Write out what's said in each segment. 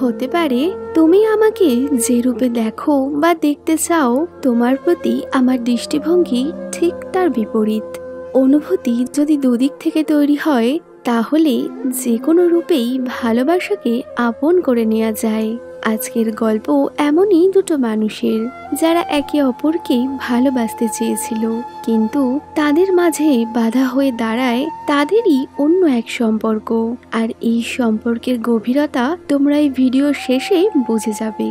হতে পারে তুমি আমাকে যে রূপে দেখো বা দেখতে চাও, তোমার প্রতি আমার দৃষ্টিভঙ্গি ঠিক তার বিপরীত। অনুভূতি যদি দুদিক থেকে তৈরি হয়, তাহলে যে কোনো রূপেই ভালোবাসাকে আপন করে নেওয়া যায়। আজকের গল্প এমনই দুটো মানুষের, যারা একে অপরকে ভালোবাসতে চেয়েছিল, কিন্তু তাদের মাঝে বাধা হয়ে দাঁড়ায় তাদেরই অন্য এক সম্পর্ক। আর এই সম্পর্কের গভীরতা তোমরা এই ভিডিওর শেষে বুঝে যাবে।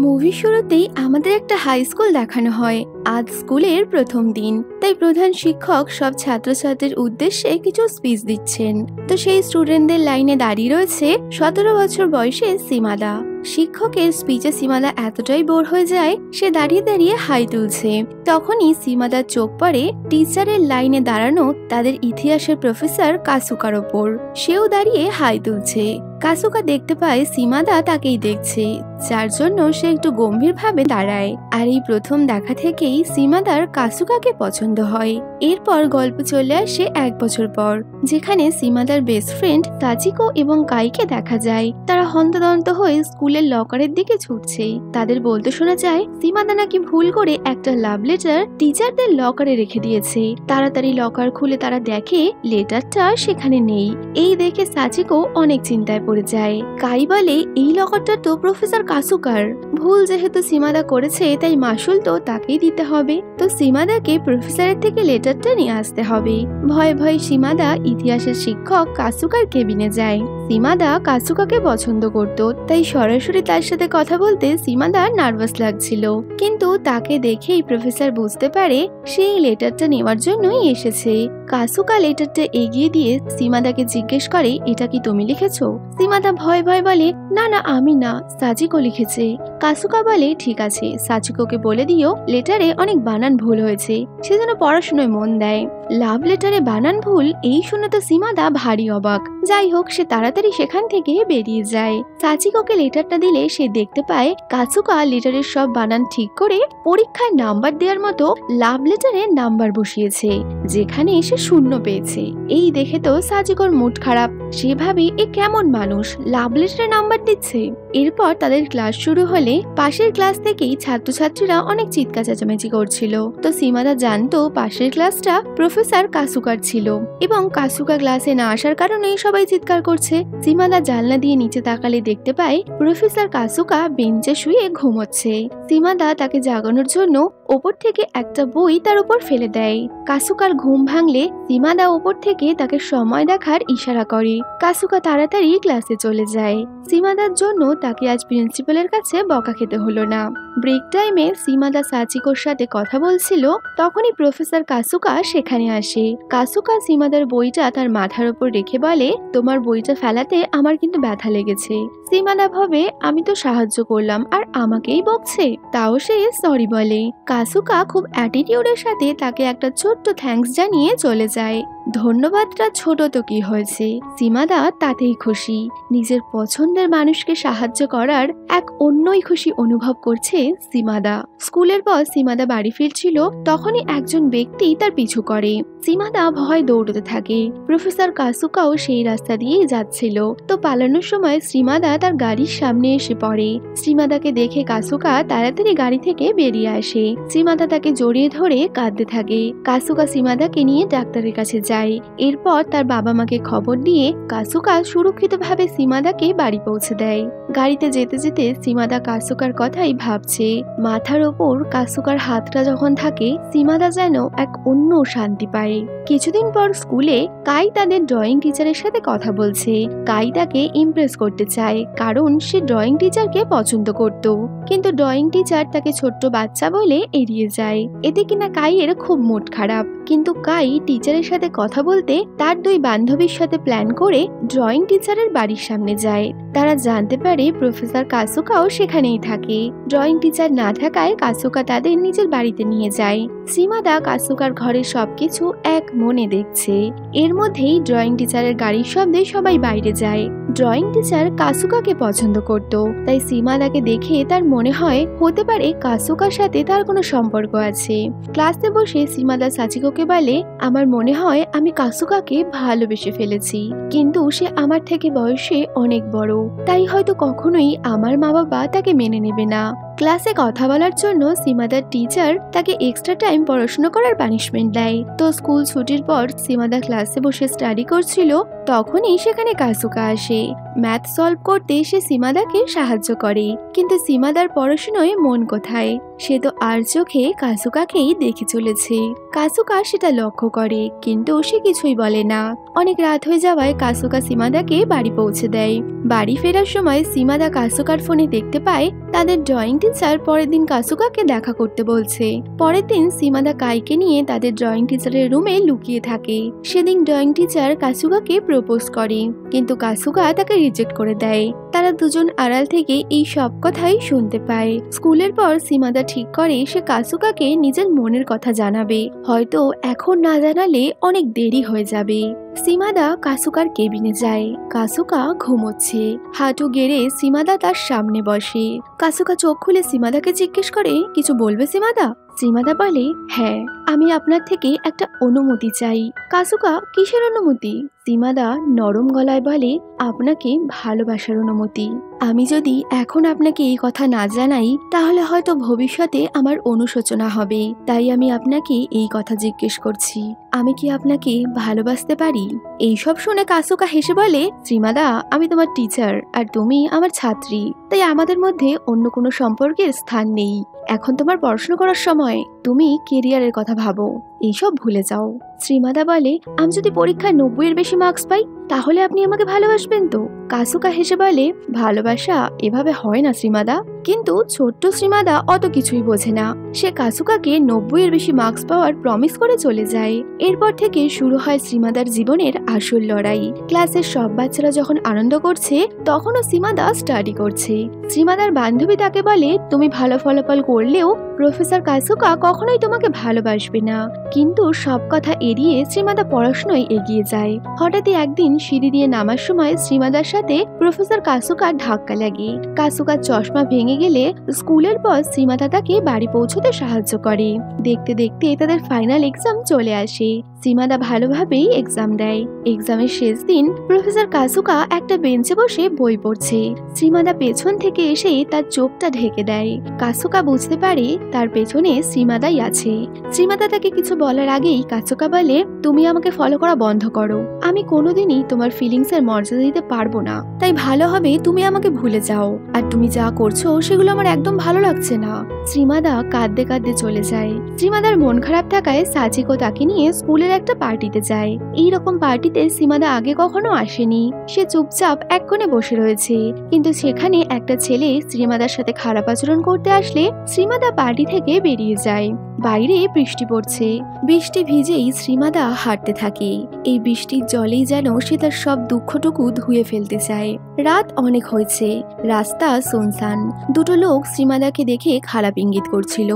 মুভি শুরুতেই আমাদের একটা হাই স্কুল দেখানো হয়। আজ স্কুলের প্রথম দিন, তাই প্রধান শিক্ষক সব ছাত্রছাত্রীর উদ্দেশ্যে কিছু স্পিচ দিচ্ছেন। তো সেই স্টুডেন্টদের লাইনে দাঁড়িয়ে রয়েছে 17 বছর বয়সে সীমাদা। শিক্ষকের স্পিচে সীমাদা এতটাই বোর হয়ে যায়, সে দাঁড়িয়ে দাঁড়িয়ে হাই তুলছে। তখনই সীমাদার চোখ পড়ে টিচারের লাইনে দাঁড়ানো তাদের ইতিহাসের প্রফেসর কাসুকার ওপর। সেও দাঁড়িয়ে হাই তুলছে। কাসুকা দেখতে পায় সীমাদা তাকেই দেখছে, যার জন্য সে একটু গম্ভীরভাবে দাঁড়ায়। আর এই প্রথম দেখা থেকেই সীমাদার কাসুকাকে পছন্দ হয়। এরপর গল্প চলে আসে 1 বছর পর, যেখানে সীমাদার বেস্ট ফ্রেন্ড সাচিকো এবং কাইকে দেখা যায়। তারা হন্তদন্ত হয়ে স্কুলের লকারের দিকে ছুটছে। তাদের বলতে শোনা যায় সীমাদা নাকি ভুল করে একটা লাভ লেটার টিচারদের লকারে রেখে দিয়েছে। তাড়াতাড়ি লকার খুলে তারা দেখে লেটারটা সেখানে নেই। এই দেখে সাচিকো অনেক চিন্তায় পড়ে যায়। কাই বলে, এই লকারটা তো প্রফেসর কাসুকার। ভুল যেহেতু সীমাদা করেছে, তাই মাসুল তো তাকেই দিতে হবে। তো সীমাদাকে প্রফেসরের থেকে লেটারটা নিয়ে আসতে হবে। ভয়ে ভয়ে সীমাদা ইতিহাসের শিক্ষক কাসুকার কেবিনে যায়। সীমাদা কাসুকাকে পছন্দ করত, তাই সরাসরি তার সাথে কথা বলতে সীমাদা নার্ভাস লাগছিল। কিন্তু তাকে দেখেই প্রফেসর বুঝতে পারে সেই লেটারটা নেওয়ার জন্যই এসেছে। কাসুকা লেটারটা এগিয়ে দিয়ে সীমাদাকে জিজ্ঞেস করে, এটা কি তুমি লিখেছো? সীমাদা ভয় ভয় বলে, না না আমি না, সাচিকো লিখেছে। কাসুকা বলে, ঠিক আছে, সাচিকোকে বলে দিও লেটারে অনেক বানান ভুল হয়েছে, সে যেন পড়াশোনায় মন দেয়। লাভ লেটারে বানান ভুল, এই শুনে তো সীমাদা ভারী অবাক। যাই হোক, সে তাড়াতাড়ি সেখান থেকে বেরিয়ে যায়। সাচিকোকে লেটারটা দিলে সে দেখতে পায় কাসুকা লেটারের সব বানান ঠিক করে পরীক্ষায় নাম্বার দেওয়ার মতো লাভ লেটারে নাম্বার বসিয়েছে, যেখানে সে 0 পেয়েছে। এই দেখে তো সাচিকোর মুড খারাপ। সে ভাবে, এ কেমন মানুষ, লাভ লেটারে নাম্বার দিচ্ছে। এরপর তাদের ক্লাস শুরু হলে পাশের ক্লাস থেকেই ছাত্রছাত্রীরা অনেক চিৎকার চেঁচামেচি করছিল। তো সীমাদা জানতো পাশের ক্লাসটা প্রফেসর কাসুকার ছিল, এবং কাসুকা ক্লাসে না আসার কারণে সবাই চিৎকার করছে। সীমাদা জানলা দিয়ে নিচে তাকালে দেখতে পায় প্রফেসর কাসুকা বেঞ্চে শুয়ে ঘুমোচ্ছে। সীমাদা তাকে জাগানোর জন্য ওপর থেকে একটা বই তার উপর ফেলে দেয়। কাসুকার ঘুম ভাঙলে সীমাদা ওপর থেকে তাকে সময় দেখার ইশারা করে। কাসুকা তাড়াতাড়ি ক্লাসে চলে যায়। সীমাদার জন্য তাকে আজ প্রিন্সিপালের কাছে বকা খেতে হলো না। ব্রেক টাইমে সীমাদা সাচিকোর সাথে কথা বলছিল, তখনই প্রফেসর কাসুকা সেখানে আসে। কাসুকা সীমাদার বইটা তার মাথার উপর রেখে বলে, তোমার বইটা ফেলাতে আমার কিন্তু ব্যথা লেগেছে। সীমাদা ভাবে, আমি তো সাহায্য করলাম আর আমাকেই বকছে। তাও সে সরি বলে। কাসুকা খুব অ্যাটিটিউডের সাথে তাকে একটা ছোট্ট থ্যাঙ্কস জানিয়ে চলে যায়। ধন্যবাদটা ছোট তো কি হয়েছে, সীমাদা তাতেই খুশি। নিজের পছন্দের মানুষকে সাহায্য করার এক অন্যই খুশি অনুভব করছে সীমাদা। স্কুলের পর সীমাদা বাড়ি ফিরছিল, তখনই একজন ব্যক্তি তার পিছু করে। সীমাদা ভয় দৌড়তে থাকে। প্রফেসর কাসুকাও সেই রাস্তা দিয়েই যাচ্ছিল। তো পালানোর সময় সীমাদা তার গাড়ির সামনে এসে পড়ে। সীমাদাকে দেখে কাসুকা তাড়াতাড়ি গাড়ি থেকে বেরিয়ে আসে। সীমাদা তাকে জড়িয়ে ধরে কাঁদতে থাকে। কাসুকা সীমাদাকে নিয়ে ডাক্তারের কাছে যায়। এরপর তার বাবা মাকে খবর দিয়ে কাসুকা সুরক্ষিতভাবে সীমাদাকে বাড়ি পৌঁছে দেয়। গাড়িতে যেতে যেতে সীমাদা কাসুকার কথাই ভাবছে। মাথার ওপর কাসুকার হাতটা যখন থাকে, সীমাদা যেন এক অন্য শান্তি পায়। কিছুদিন পর স্কুলে কাই তাদের ড্রয়িং টিচারের সাথে কথা বলছে। কাই তাকে ইমপ্রেস করতে চায়, কারণ সে ড্রয়িং টিচারকে পছন্দ করত। কিন্তু ড্রয়িং টিচার তাকে ছোট্ট বাচ্চা বলে এড়িয়ে যায়। এতে কিনা কাইয়ের খুব মুড খারাপ। কিন্তু কাই টিচারের সাথে কথা বলতে তার 2 বান্ধবীর সাথে প্ল্যান করে ড্রয়িং টিচারের বাড়ির সামনে যায়। তারা জানতে পারে প্রফেসর কাসুকাও সেখানেই থাকে। ড্রয়িং টিচার না থাকায় কাসুকা তাদের নিজের বাড়িতে নিয়ে যায়। সীমাদা কাসুকার ঘরের সবকিছু এক মনে দেখছে। এর মধ্যেই ড্রয়িং টিচারের গাড়ির শব্দে সবাই বাইরে যায়। ড্রয়িং টিচার কাসুকাকে পছন্দ করত, তাই সীমাদাকে দেখে তার মনে হয় হতে পারে কাসুকার সাথে তার কোনো সম্পর্ক আছে। ক্লাসে বসে সীমাদা সাচিকোকে বলে, আমার মনে হয় আমি কাসুকাকে ভালোবেসে ফেলেছি, কিন্তু সে আমার থেকে বয়সে অনেক বড়, তাই হয়তো কখনোই আমার মা বাবা তাকে মেনে নেবে না। ক্লাসে কথা বলার জন্য সীমাদার টিচার তাকে এক্সট্রা টাইম পড়াশোনা করার পানিশমেন্ট দেয়। তো স্কুল ছুটির পর সীমাদা ক্লাসে বসে স্টাডি করছিল, তখনই সেখানে কাসুকা আসে। ম্যাথ সলভ করতে সে সীমাদাকে সাহায্য করে, কিন্তু সীমাদার পড়াশোনায় মন কোথায়? সে তো আর চোখে কাসুকাকেই দেখে চলেছে। কাসুকা সেটা লক্ষ্য করে, কিন্তু সে কিছুই বলে না। অনেক রাত হয়ে যাওয়ায় কাসুকা সীমাদাকে বাড়ি পৌঁছে দেয়। বাড়ি ফেরার সময় সীমাদা কাসুকার ফোনে দেখতে পায় তাদের ড্রয়িং টিচার পরের দিন কাসুকাকে দেখা করতে বলছে। পরের দিন সীমাদা কাইকে নিয়ে তাদের ড্রয়িং টিচারের রুমে লুকিয়ে থাকে। সেদিন ড্রয়িং টিচার কাসুকাকে প্রপোজ করে, কিন্তু কাসুকা তাকে রিজেক্ট করে দেয়। তারা দুজন আড়াল থেকে এই সব কথাই শুনতে পায়। স্কুলের পর সীমাদা ঠিক করে সে কাসুকাকে নিজের মনের কথা জানাবে, হয়তো এখন না জানালে অনেক দেরি হয়ে যাবে। সীমাদা কাসুকার কেবিনে যায়। কাসুকা ঘুমোচ্ছে। হাঁটু গেড়ে সীমাদা তার সামনে বসে। কাসুকা চোখ খুলে সীমাদাকে জিজ্ঞেস করে, কিছু বলবে সীমাদা? সীমাদা বলে, হ্যাঁ, আমি আপনার থেকে একটা অনুমতি চাই। কাসুকা, কিসের অনুমতি? সীমাদা নরম গলায় বলে, আপনাকে ভালোবাসার অনুমতি। আমি যদি এখন আপনাকে এই কথা না জানাই, তাহলে হয়তো ভবিষ্যতে আমার অনুশোচনা হবে। তাই আমি আপনাকে এই কথা জিজ্ঞেস করছি, আমি কি আপনাকে ভালোবাসতে পারি? এইসব শুনে কাসুকা হেসে বলে, সীমাদা, আমি তোমার টিচার আর তুমি আমার ছাত্রী, তাই আমাদের মধ্যে অন্য কোনো সম্পর্কের স্থান নেই। এখন তোমার পড়াশোনা করার সময়, তুমি কেরিয়ারের কথা ভাবো, এইসব ভুলে যাও। সীমাদা বলে, আমি যদি পরীক্ষায় 90-এর বেশি মার্কস পাই, তাহলে আপনি আমাকে ভালোবাসবেন তো? কাসুকা হেসে বলে, ভালোবাসা এভাবে হয় না সীমাদা। কিন্তু ছোট্ট সীমাদা অত কিছুই বোঝে না। সে কাসুকাকে 90-এর বেশি মার্কস পাওয়ার প্রমিস করে চলে যায়। এরপর থেকে শুরু হয় সীমাদার জীবনের আসল লড়াই। ক্লাসের সব বাচ্চারা যখন আনন্দ করছে, তখনও সীমাদা স্টাডি করছে। সীমাদার বান্ধবী তাকে বলে, তুমি ভালো ফলাফল করলেও প্রফেসর কাসুকা কখনোই তোমাকে ভালোবাসবে না। কিন্তু সব কথা এড়িয়ে সীমাদা পড়াশোনায় এগিয়ে যায়। হঠাৎই একদিন সিঁড়ি দিয়ে নামার সময় সীমাদার সাথে প্রফেসর কাসুকার ধাক্কা লাগে। কাসুকার চশমা ভেঙে গেলে স্কুলের পর সীমাদা তাকে বাড়ি পৌঁছতে সাহায্য করে। দেখতে দেখতে তাদের ফাইনাল এক্সাম চলে আসে। সীমাদা ভালোভাবেই এক্সাম দেয়। এক্সামের শেষ দিন প্রফেসর কাসুকা একটা বেঞ্চে বসে বই পড়ছে। সীমাদা পেছন থেকে এসে তার চোখটা ঢেকে দেয়। কাসুকা বুঝতে পারে তার পেছনে সীমাদাই আছে। সীমাদা তাকে কিছু বলার আগেই কাসুকা বলে, তুমি আমাকে ফলো করা বন্ধ করো। আমি কোনোদিনই তোমার ফিলিংস এর মর্যাদা দিতে পারবো না, তাই ভালো হবে তুমি আমাকে ভুলে যাও। আর তুমি যা করছো সেগুলো আমার একদম ভালো লাগছে না। সীমাদা কাঁদতে কাঁদতে চলে যায়। সীমাদার মন খারাপ থাকায় সাচিকো তাকে নিয়ে স্কুলের একটা পার্টিতে যায়। এইরকম পার্টিতে সীমাদা আগে কখনো আসেনি। সে চুপচাপ এক কোণে বসে রয়েছে, কিন্তু সেখানে একটা ছেলে সীমাদার সাথে খারাপ আচরণ করতে আসলে সীমাদা পার্টি থেকে বেরিয়ে যায়। বাইরে বৃষ্টি পড়ছে। বৃষ্টি ভিজেই সীমাদা হাঁটতে থাকে। এই বৃষ্টির জলেই যেন সে তার সব দুঃখটুকু ধুয়ে ফেলতে চায়। রাত অনেক হয়েছে, রাস্তা সুনসান। দুটো লোক সীমাদাকে দেখে খারাপ ইঙ্গিত করছিল।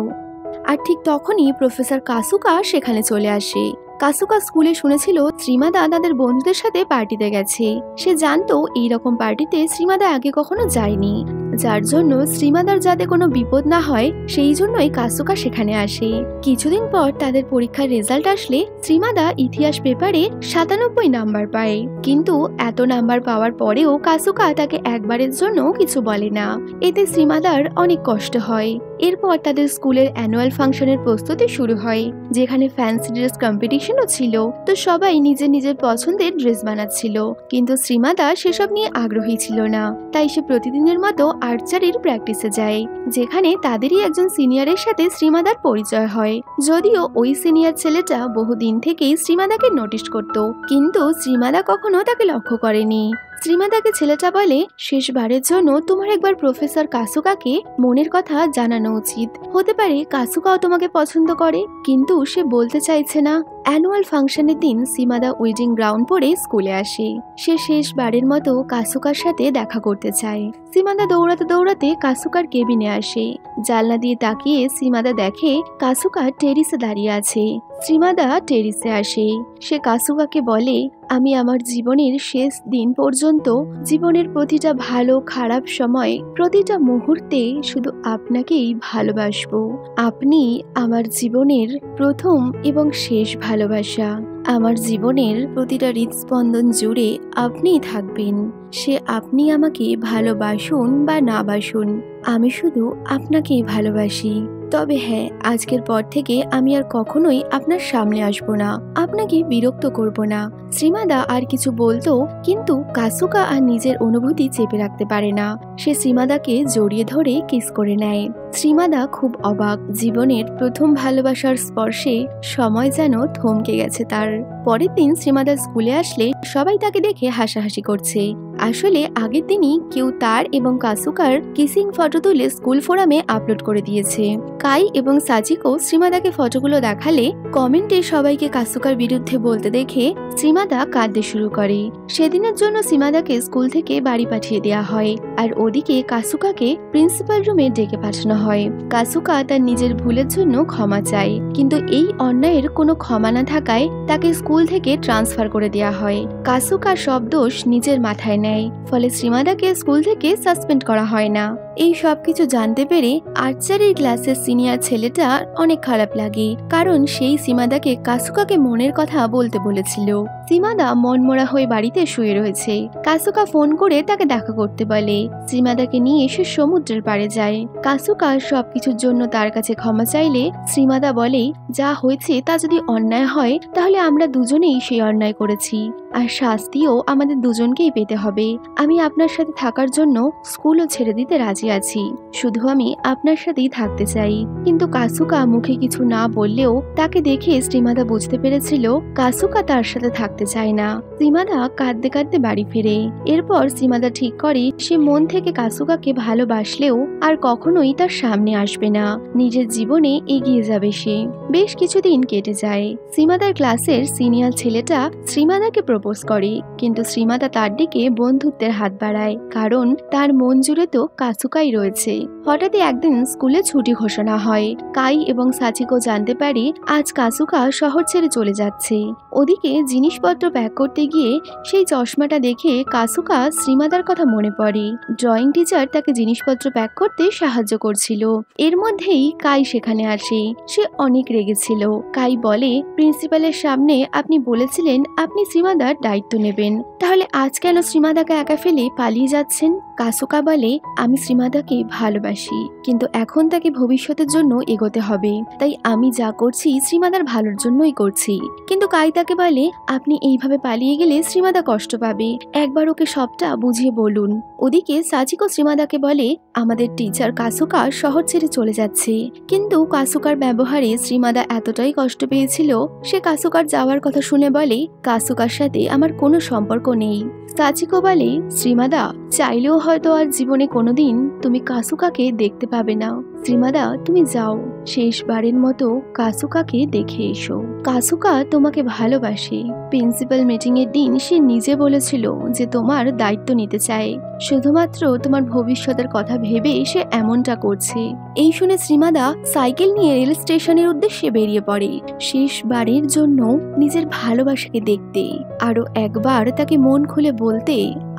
আর ঠিক তখনই প্রফেসর কাসুকা সেখানে চলে আসে। কাসুকা স্কুলে শুনেছিল সীমাদা তাদের বন্ধুদের সাথে পার্টিতে গেছে। সে জানতো এইরকম পার্টিতে সীমাদা আগে কখনো যায়নি, যার জন্য সীমাদার যাতে কোনো বিপদ না হয় সেই জন্যই কাসুকা সেখানে আসে। কিছুদিন পর তাদের পরীক্ষার রেজাল্ট আসলে সীমাদা ইতিহাস পেপারে 97 নাম্বার পায়। কিন্তু এত নাম্বার পাওয়ার পরেও কাসুকা তাকে একবারের জন্য কিছু বলে না। এতে সীমাদার অনেক কষ্ট হয়। এরপর তাদের স্কুলের অ্যানুয়াল ফাংশনের প্রস্তুতি শুরু হয়, যেখানে ফ্যান্সি ড্রেস কম্পিটিশনও ছিল। তো সবাই নিজের নিজের পছন্দের ড্রেস বানাচ্ছিল, কিন্তু সীমাদা সেসব নিয়ে আগ্রহী ছিল না। তাই সে প্রতিদিনের মতো আর্চারির প্র্যাকটিসে যায়, যেখানে তাদেরই একজন সিনিয়রের সাথে সীমাদার পরিচয় হয়। যদিও ওই সিনিয়র ছেলেটা বহুদিন থেকেই সীমাদাকে নোটিশ করত, কিন্তু সীমাদা কখনো তাকে লক্ষ্য করেনি। সীমাদাকে ছেলেটা বলে, শেষবারের জন্য তোমার একবার প্রফেসর কাসুকাকে মনের কথা জানানো উচিত। হতে পারে কাসুকাও তোমাকে পছন্দ করে, কিন্তু সে বলতে চাইছে না। অ্যানুয়াল ফাংশনের দিন সীমাদা ওয়েডিং গ্রাউন্ড পরে স্কুলে আসে। সে শেষবারের মতো কাসুকার সাথে দেখা করতে চায়। সীমাদা দৌড়াতে দৌড়াতে কাসুকার কেবিনে আসে। জানলা দিয়ে তাকিয়ে সীমাদা দেখে কাসুকা টেরিসে দাঁড়িয়ে আছে। শ্রীমাদা টেরিসে আসে। সে কাসুকাকে বলে, আমি আমার জীবনের শেষ দিন পর্যন্ত, জীবনের প্রতিটা ভালো খারাপ সময়, প্রতিটা মুহূর্তে শুধু আপনাকেই ভালোবাসবো। আপনি আমার জীবনের প্রথম এবং শেষ ভালোবাসা। আমার জীবনের প্রতিটা হৃদস্পন্দন জুড়ে আপনিই থাকবেন। সে আপনি আমাকে ভালোবাসুন বা না বাসুন, আমি শুধু আপনাকেই ভালোবাসি। তবে হ্যাঁ, আজকের পর থেকে আমি আর কখনোই আপনার সামনে আসবো না, আপনাকে বিরক্ত করব না। শ্রীমাদা আর কিছু বলতো, কিন্তু কাসুকা আর নিজের অনুভূতি চেপে রাখতে পারে না। সে শ্রীমাদাকে জড়িয়ে ধরে কিস করে নেয়। শ্রীমাদা খুব অবাক। জীবনের প্রথম ভালোবাসার স্পর্শে সময় যেন থমকে গেছে তার। পরের দিন শ্রীমাদা স্কুলে আসলে সবাই তাকে দেখে হাসাহাসি করছে। আসলে আগের দিনই কেউ তার এবং কাসুকার কিসিং ফটো তুলে স্কুল ফোরামে আপলোড করে দিয়েছে। কাই এবং সাচিকো শ্রীমাদাকে ফটোগুলো দেখালে কমেন্টে সবাইকে কাসুকার বিরুদ্ধে বলতে দেখে শ্রীমাদা কাঁদতে শুরু করে। সেদিনের জন্য শ্রীমাদাকে স্কুল থেকে বাড়ি পাঠিয়ে দেওয়া হয়, আর ওদিকে কাসুকাকে প্রিন্সিপাল রুমে ডেকে পাঠানো হয়। কাসুকা তার নিজের ভুলের জন্য ক্ষমা চায়, কিন্তু এই অন্যায়ের কোনো ক্ষমা না থাকায় তাকে স্কুল থেকে ট্রান্সফার করে দেওয়া হয়। কাসুকা সব দোষ নিজের মাথায় নেয়, ফলে শ্রীমাদাকে স্কুল থেকে সাসপেন্ড করা হয় না। এই সবকিছু জানতে পেরে আর্চারির ক্লাসের সিনিয়র ছেলেটা অনেক খারাপ লাগে, কারণ সেই শ্রীমাদাকে কাসুকাকে মনের কথা বলতে বলেছিল। শ্রীমাদা মনমরা হয়ে বাড়িতে শুয়ে রয়েছে। কাসুকা ফোন করে তাকে দেখা করতে বলে। শ্রীমাদাকে নিয়ে এসে সমুদ্রের পাড়ে যায়। কাসুকা সবকিছুর জন্য তার কাছে ক্ষমা চাইলে শ্রীমাদা বলে, যা হয়েছে তা যদি অন্যায় হয় তাহলে আমরা দুজনেই সেই অন্যায় করেছি, আর শাস্তিও আমাদের দুজনকেই পেতে হবে। আমি আপনার সাথে থাকার জন্য স্কুলও ছেড়ে দিতে রাজি আছি, শুধু আমি আপনার সাথেই থাকতে চাই। কিন্তু কাসুকা মুখে কিছু না বললেও তাকে দেখে শ্রীমাদা বুঝতে পেরেছিল কাসুকা তার সাথে থাকতে চায় না। শ্রীমাদা কাঁদতে কাঁদতে বাড়ি ফিরে। এরপর শ্রীমাদা ঠিক করে সে মন থেকে কাসুকাকে ভালোবাসলেও আর কখনোই তার সামনে আসবে না, নিজের জীবনে এগিয়ে যাবে সে। বেশ কিছুদিন কেটে যায়। শ্রীমাদার ক্লাসের সিনিয়র ছেলেটা শ্রীমাদাকে প্রপোজ করে, কিন্তু শ্রীমাদা তার দিকে বন্ধুত্বের হাত বাড়ায়, কারণ তার মন জুড়ে তো কাসুকাই রয়েছে। হঠাৎই একদিন স্কুলে ছুটি ঘোষণা হয়। কাই এবং সাচিকো জানতে পারে আজ কাসুকা শহর ছেড়ে চলে যাচ্ছে। ওদিকে জিনিসপত্র প্যাক করতে গিয়ে সেই চশমাটা দেখে কাসুকা শ্রীমাদার কথা মনে পড়ে। ড্রয়িং টিচার তাকে জিনিসপত্র প্যাক করতে সাহায্য করছিল। এর মধ্যেই কাই সেখানে আসে। সে অনেক রেগেছিল। কাই বলে, প্রিন্সিপালের সামনে আপনি বলেছিলেন আপনি শ্রীমাদার দায়িত্ব নেবেন, তাহলে আজ কেন শ্রীমাদাকে একা ফেলে পালিয়ে যাচ্ছেন? কাসুকা বলে, আমি শ্রীমাদাকে ভালোবাসি, কিন্তু এখন তাকে ভবিষ্যতের জন্য এগোতে হবে, তাই আমি যা করছি শ্রীমাদার ভালোর জন্যই করছি। কিন্তু কাই তাকে বলে, আপনি এইভাবে পালিয়ে গেলে শ্রীমাদা কষ্ট পাবে, একবার ওকে সবটা বুঝিয়ে বলুন। ওদিকে সাচিকো শ্রীমাদাকে বলে, আমাদের টিচার কাসুকা শহর ছেড়ে চলে যাচ্ছে। কিন্তু কাসুকার ব্যবহারে শ্রীমাদা এতটাই কষ্ট পেয়েছিল, সে কাসুকার যাওয়ার কথা শুনে বলে, কাসুকার সাথে আমার কোনো সম্পর্ক নেই। সাচিকো বলে, শ্রীমাদা চাইলেও হয়তো আর জীবনে কোনোদিন তুমি কাসুকাকে দেখতে পাবে না। শ্রীমাদা তুমি যাও, শেষবারের মতো কাসুকাকে দেখে এসো। কাসুকা তোমাকে ভালোবাসে। প্রিন্সিপাল মিটিং এর দিন সে নিজে বলেছিল যে তোমার দায়িত্ব নিতে চায়, শুধুমাত্র তোমার ভবিষ্যতের কথা ভেবে সে এমনটা করছে। এই শুনে শ্রীমাদা সাইকেল নিয়ে রেল স্টেশনের উদ্দেশ্যে বেরিয়ে পড়ে, শেষবারের জন্য নিজের ভালোবাসাকে দেখতে, আরো একবার তাকে মন খুলে বলতে,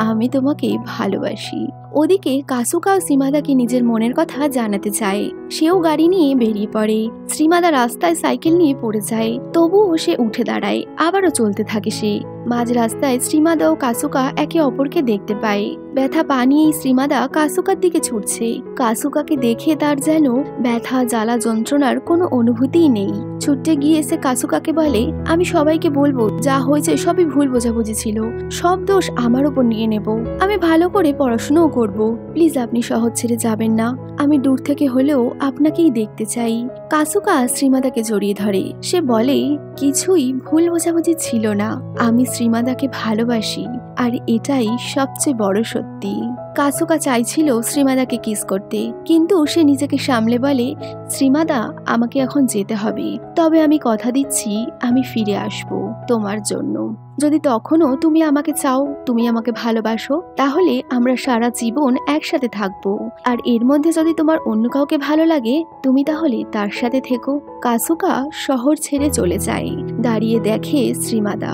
আমি তোমাকে ভালোবাসি। ওদিকে কাসুকা শ্রীমাদাকে নিজের মনের কথা জানাতে চায়। সেও গাড়ি নিয়ে বেরিয়ে পড়ে। শ্রীমাদা রাস্তায় সাইকেল নিয়ে পড়ে যায়, তবুও সে উঠে দাঁড়ায়, আবারও চলতে থাকে সে। মাঝ রাস্তায় শ্রীমাদা ও কাসুকা একে অপরকে দেখতে পায়। ব্যথা পা নিয়েই শ্রীমাদা কাসুকার দিকে ছুটছে। কাসুকাকে দেখে তার যেন ব্যথা জ্বালা যন্ত্রণার কোনো অনুভূতিই নেই। ছুটতে গিয়ে সে কাসুকাকে বলে, আমি সবাইকে বলবো যা হয়েছে সবই ভুল বোঝাবুঝি ছিল, সব দোষ আমার উপর নিয়ে নেব, আমি ভালো করে পড়াশোনাও করব, প্লিজ আপনি শহর ছেড়ে যাবেন না, আমি দূর থেকে হলেও আপনাকেই দেখতে চাই। কাসুকা শ্রীমাদাকে জড়িয়ে ধরে। সে বলে, কিছুই ভুল বোঝাবুঝি ছিল না, আমি শ্রীমাদাকে ভালোবাসি, আর এটাই সবচেয়ে বড় সত্যি। কাসুকা চাইছিল শ্রীমাদাকে কিস করতে, কিন্তু সে নিজেকে সামলে বলে, শ্রীমাদা আমাকে এখন যেতে হবে, তবে আমি কথা দিচ্ছি আমি ফিরে আসব তোমার জন্য। যদি তখনও তুমি আমাকে চাও, তুমি আমাকে ভালোবাসো, তাহলে আমরা সারা জীবন একসাথে থাকবো। আর এর মধ্যে যদি তোমার অন্য কাউকে ভালো লাগে, তুমি তাহলে তার সাথে থেকো। কাসুকা শহর ছেড়ে চলে যায়। দাঁড়িয়ে দেখে শ্রীমাদা।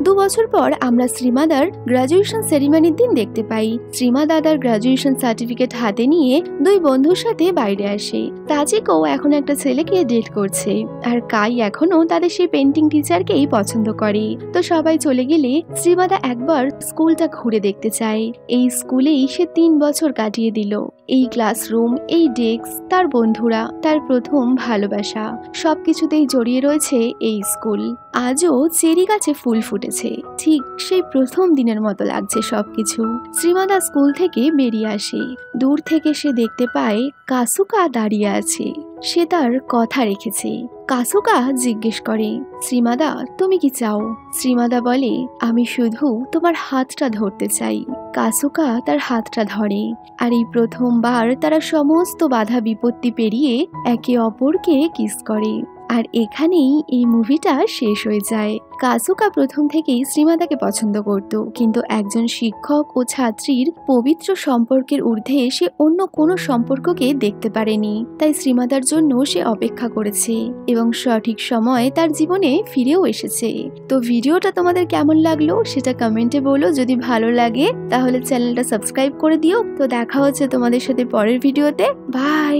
2 বছর পর আমরা শ্রীমাদার গ্রাজুয়েশন সেরিমনির দিন দেখতে পাই। শ্রীমাদা তার গ্রাজুয়েশন সার্টিফিকেট হাতে নিয়ে 2 বন্ধুর সাথে বাইরে আসে। তাজিকো এখন একটা ছেলেকে ডেট করছে, আর কাই এখনো তাদের সেই পেন্টিং টিচারকেই পছন্দ করে। তো সবাই চলে গেলে শ্রীমাদা একবার স্কুলটা ঘুরে দেখতে চায়। এই স্কুলেই সে 3 বছর কাটিয়ে দিল। এই ক্লাসরুম, এই ডেস্ক, তার বন্ধুরা, তার প্রথম ভালোবাসা, সবকিছুতেই জড়িয়ে রয়েছে এই স্কুল। আজও চেরি গাছে ফুল ফুটেছে, ঠিক সেই প্রথম দিনের মতো লাগছে সবকিছু। শ্রীমাদা স্কুল থেকে বেরিয়ে আসে। দূর থেকে সে দেখতে পায় কাসুকা দাঁড়িয়ে আছে। সে তার কথা রেখেছে। কাসুকা জিজ্ঞেস করে, শ্রীমাদা তুমি কি চাও? শ্রীমাদা বলে, আমি শুধু তোমার হাতটা ধরতে চাই। কাসুকা তার হাতটা ধরে, আর এই প্রথমবার তারা সমস্ত বাধা বিপত্তি পেরিয়ে একে অপরকে কিস করে। আর এখানেই এই মুভিটা শেষ হয়ে যায়। কাসুকা প্রথম থেকেই শ্রীমাদাকে পছন্দ করত, কিন্তু একজন শিক্ষক ও ছাত্রীর পবিত্র সম্পর্কের ঊর্ধ্বে সে অন্য কোনো সম্পর্ককে দেখতে পারেনি। তাই শ্রীমাদার জন্য সে অপেক্ষা করেছে এবং সঠিক সময় তার জীবনে ফিরেও এসেছে। তো ভিডিওটা তোমাদের কেমন লাগলো সেটা কমেন্টে বলো। যদি ভালো লাগে তাহলে চ্যানেলটা সাবস্ক্রাইব করে দিও। তো দেখা হচ্ছে তোমাদের সাথে পরের ভিডিওতে। বাই।